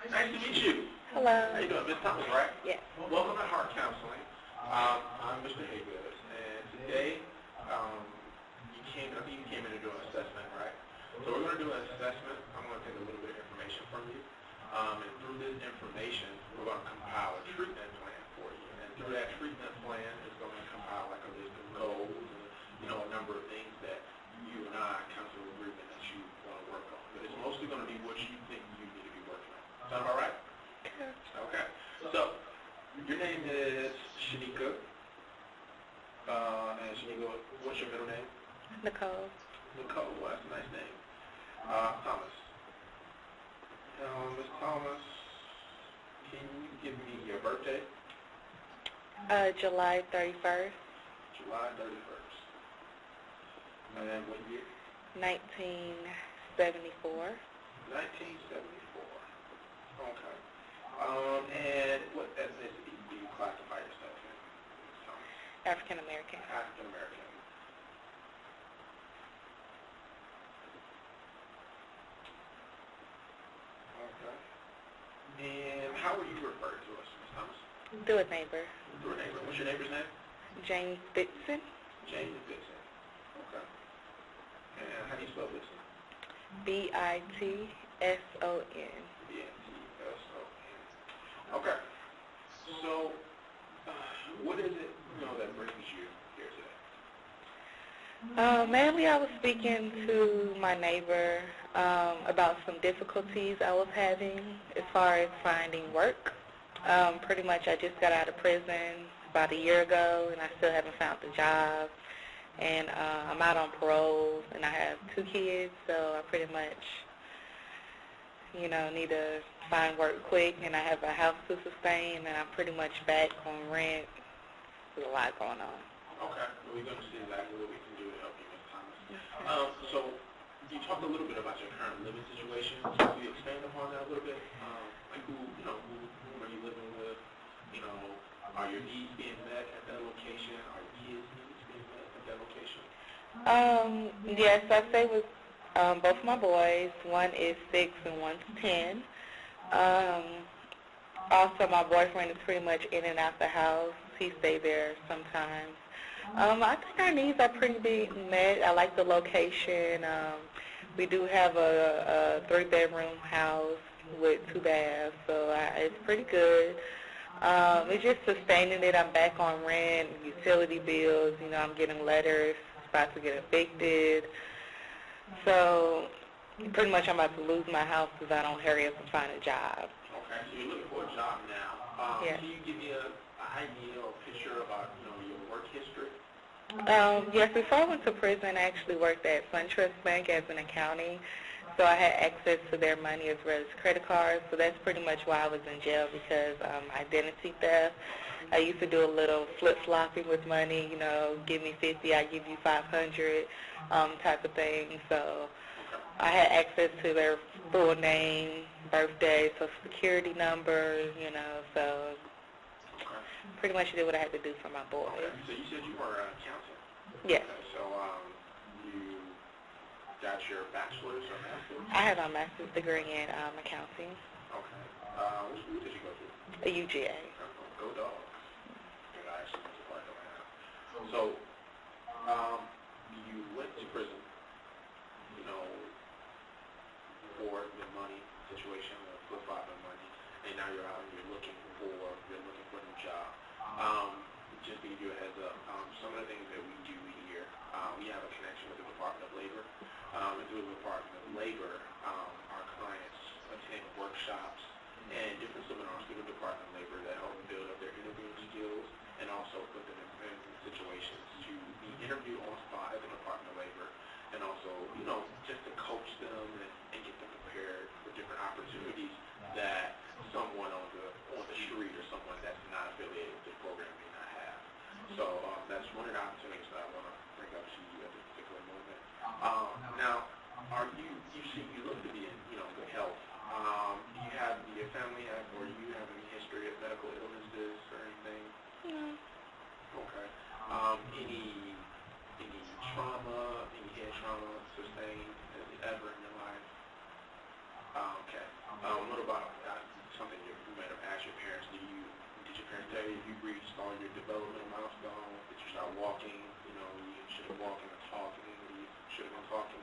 Nice to meet you. Hello. How you doing? Miss Thomas, right? Yes. Welcome to Heart Counseling. I'm Mr. Haygood, and today I think you came in to do an assessment, right? So we're going to do an assessment. I'm going to take a little bit of information from you, and through this information, we're going to compile a treatment plan for you. And through that treatment plan, it's going to compile like a list of goals and a number of things that you and I come to agreement that you want to work on. But it's mostly going to be what you think you need to be working on. Sound about right? Okay. So, your name is Shanika. And Shanika, what's your middle name? Nicole. Nicole, well, that's a nice name. Thomas. Miss Thomas, can you give me your birthday? July 31st. July 31st. And then what year? 1974. 1974. Okay. And what ethnicity do you classify yourself in, Miss Thomas? African American. African American. Okay. And how were you referred to us, Miss Thomas? Do it, neighbor. Through a neighbor. What's your neighbor's name? James Bitson. James Bitson. Okay. And how do you spell Bitson? Bitson. B-I-T-S-O-N. Okay. So, what is it, that brings you here today? Mainly I was speaking to my neighbor about some difficulties I was having as far as finding work. Pretty much I just got out of prison about a year ago, and I still haven't found a job. And I'm out on parole, and I have 2 kids, so I pretty much, need to find work quick, and I have a house to sustain, and I'm pretty much back on rent. There's a lot going on. Okay. Well, we're going to see exactly what we can do to help you, Ms. Thomas. So, you talked a little bit about your current living situation. Can you expand upon that a little bit? Like who are you living with? Are your needs being met at that location? Are your kids' needs being met at that location? Yes, I stay with both my boys. One is 6 and one's 10. Also, my boyfriend is pretty much in and out the house. He stays there sometimes. I think our needs are pretty being met. I like the location. We do have a 3-bedroom house with 2 baths, so it's pretty good. It's just sustaining it. I'm back on rent, utility bills. I'm getting letters, about to get evicted. So pretty much I'm about to lose my house because I don't hurry up and find a job. Okay, so you're looking for a job now. Yes. Can you give me an idea or picture about your work history? Yes, before I went to prison, I actually worked at SunTrust Bank as an accounting. So I had access to their money as well as credit cards. So that's pretty much why I was in jail, because identity theft. I used to do a little flip-flopping with money, give me 50, I give you 500 type of thing. So I had access to their full name, birthday, social security number, so pretty much did what I had to do for my boys. Okay. So you said you were an accountant? Yes. Okay. So you got your bachelor's or master's? I have a master's degree in accounting. Okay. Which school did you go to? A UGA. Go Dogs. I actually went to Park Atlanta. So you went to prison, for the money situation, the flip-flopping money, and now you're out and you're looking for a new job. Just to give you a heads up, some of the things that we do here, we have a connection with the Department of Labor. And through the Department of Labor, our clients attend workshops and different seminars through the Department of Labor that help them build up their interviewing skills and also put them in situations to be interviewed on spot at the Department of Labor, and also, just to coach them and get them prepared for different opportunities that someone on the street or someone that's not affiliated with the program may not have. So that's one of the opportunities that I want to bring up to you at this particular moment. Now, you look to be in good health. Do you have your family or you have any history of medical illnesses or anything? No. Okay. Any trauma, any head trauma sustained ever in your life? Okay. What about parents tell you if you've reached all your developmental milestones, that you start walking, you know, you should have walking and talking, you should have been talking?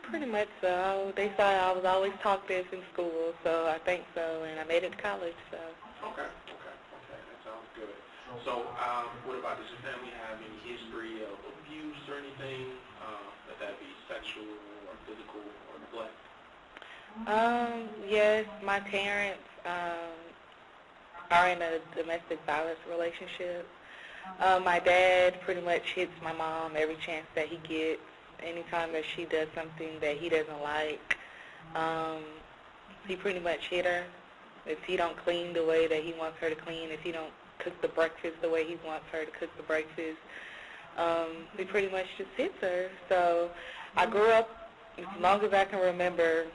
Pretty much so. They saw I was always talkative in school, so I think so, and I made it to college, so. Okay, that sounds good. So, what about, does your family have any history of abuse or anything, that be sexual or physical or neglect? Yes, my parents are in a domestic violence relationship. My dad pretty much hits my mom every chance that he gets. Anytime that she does something that he doesn't like, he pretty much hit her. If he don't clean the way that he wants her to clean, if he don't cook the breakfast the way he wants her to cook the breakfast, he pretty much just hits her. So I grew up, as long as I can remember,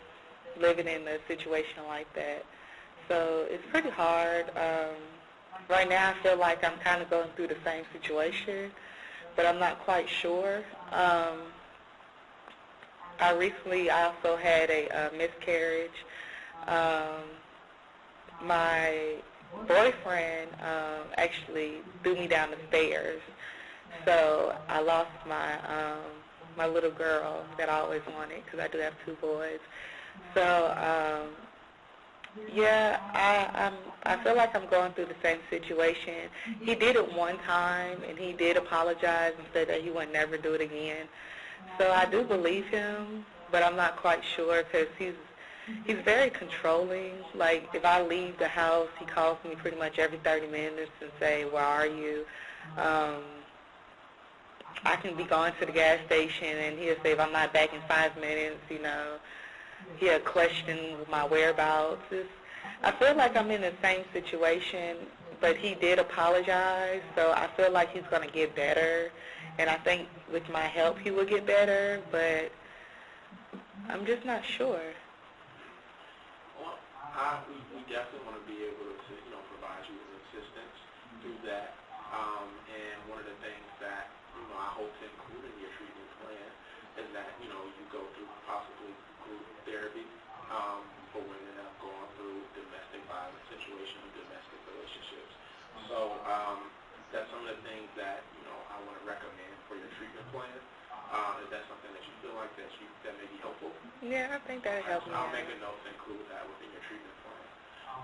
living in a situation like that. So it's pretty hard. Right now I feel like I'm kind of going through the same situation, but I'm not quite sure. I recently also had a miscarriage. My boyfriend actually threw me down the stairs, so I lost my little girl that I always wanted, because I do have 2 boys. So yeah, I feel like I'm going through the same situation. He did it one time, and he did apologize and said that he would never do it again. So I do believe him, but I'm not quite sure, because he's very controlling. Like, if I leave the house, he calls me pretty much every 30 minutes and say, where are you? I can be going to the gas station, and he'll say, if I'm not back in 5 minutes, you know, he'll question my whereabouts. I feel like I'm in the same situation, but he did apologize, so I feel like he's going to get better. And I think with my help he will get better, but I'm just not sure. Well, we definitely want to be able to, you know, provide you with assistance through that. And one of the things that, you know, I hope to include in your treatment plan is that, you know, you go through possibly group therapy for women that have gone through domestic violence situations, domestic relationships. So that's some of the things that, you know, I want to recommend for your treatment plan. Is that something that you feel like that may be helpful? Yeah, I think that helps me. I'll make a note to include that within your treatment plan.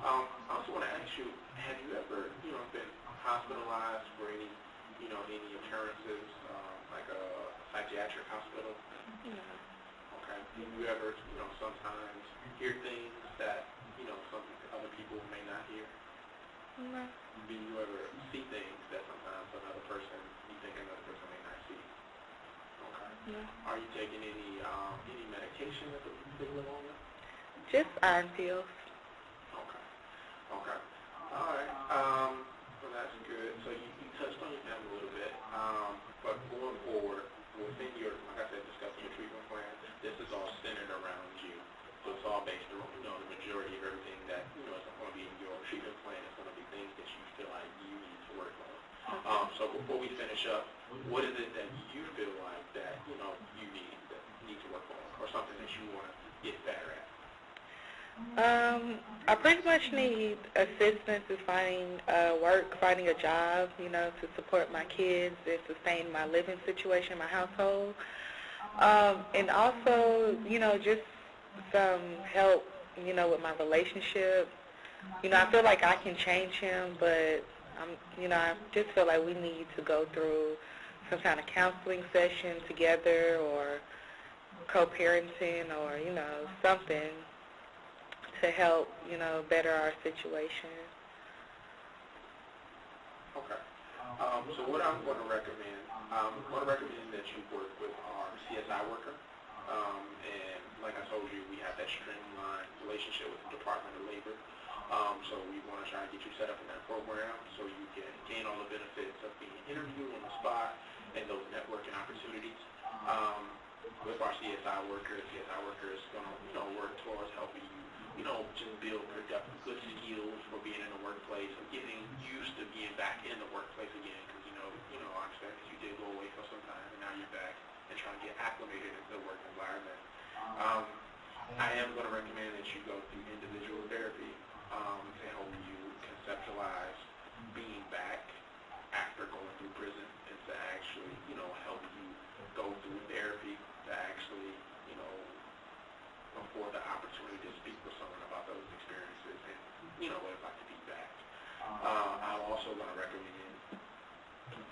I also want to ask you, have you ever, you know, been hospitalized for any, you know, any occurrences, like a psychiatric hospital? No. Okay. Do you ever, you know, sometimes hear things that, you know, some other people may not hear? No. Do you ever see things that sometimes another person, you think another person may not see? Okay. No. Are you taking any medication at the particular moment? Just iron pills. Okay. Okay. All right. Well, that's good. So you touched on your family a little bit, but going forward, within your, like I said, discussing your treatment plan, this is all centered around you. So it's all based on, you know, the majority of everything that, you know, is going to be in your treatment plan is going to be things that you feel like you need to work on. So before we finish up, what is it that you feel like that, you know, you need to work on, or something that you want to get better at? I pretty much need assistance in finding work, finding a job, you know, to support my kids and sustain my living situation, my household. And also, you know, just some help, you know, with my relationship. You know, I feel like I can change him, but you know, I just feel like we need to go through some kind of counseling session together, or co-parenting, or, you know, something to help, you know, better our situation. Okay. So what I'm going to recommend, that you work with our CSI worker. And like I told you, we have that streamlined relationship with the Department of Labor. So we want to try to get you set up in that program so you can gain all the benefits of being interviewed on the spot and those networking opportunities. With our CSI worker is going to, you know, work towards helping you, you know, just build productive, good skills for being in the workplace and getting used to being back in the workplace again. Because, you know, I understand that you did go away for some time and now you're back and trying to get acclimated into the work environment. I am going to recommend that you go through individual therapy to help you conceptualize opportunity to speak with someone about those experiences and, what it's like to be back. I'm also going to recommend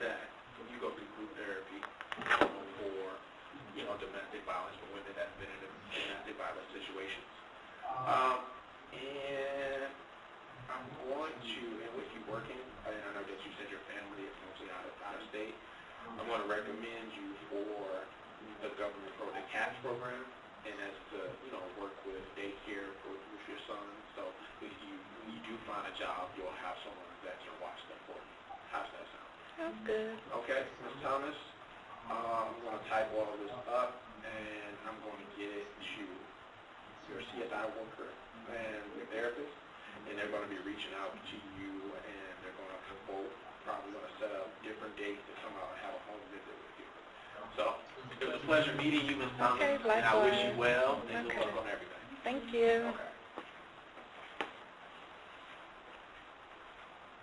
that you go through group therapy for, domestic violence, for women that have been in domestic violence situations. And I'm going to, and with you working, and I know that you said your family is mostly out of state, I'm going to recommend you for the government the CAPS program, and that's to, work with daycare with your son. So if when you do find a job, you'll have someone that can watch them for you. How's that sound? Sounds good. Okay, Ms. Thomas, I'm going to type all of this up, and I'm going to get it to your CSI worker and your therapist, and they're going to be reaching out to you, and they're going to probably going to set up different dates to come out and have a home visit with you. So it was a pleasure meeting you, Ms. Thomas, Okay, and I wish you likewise. well, and good luck on everything. Thank you. Okay.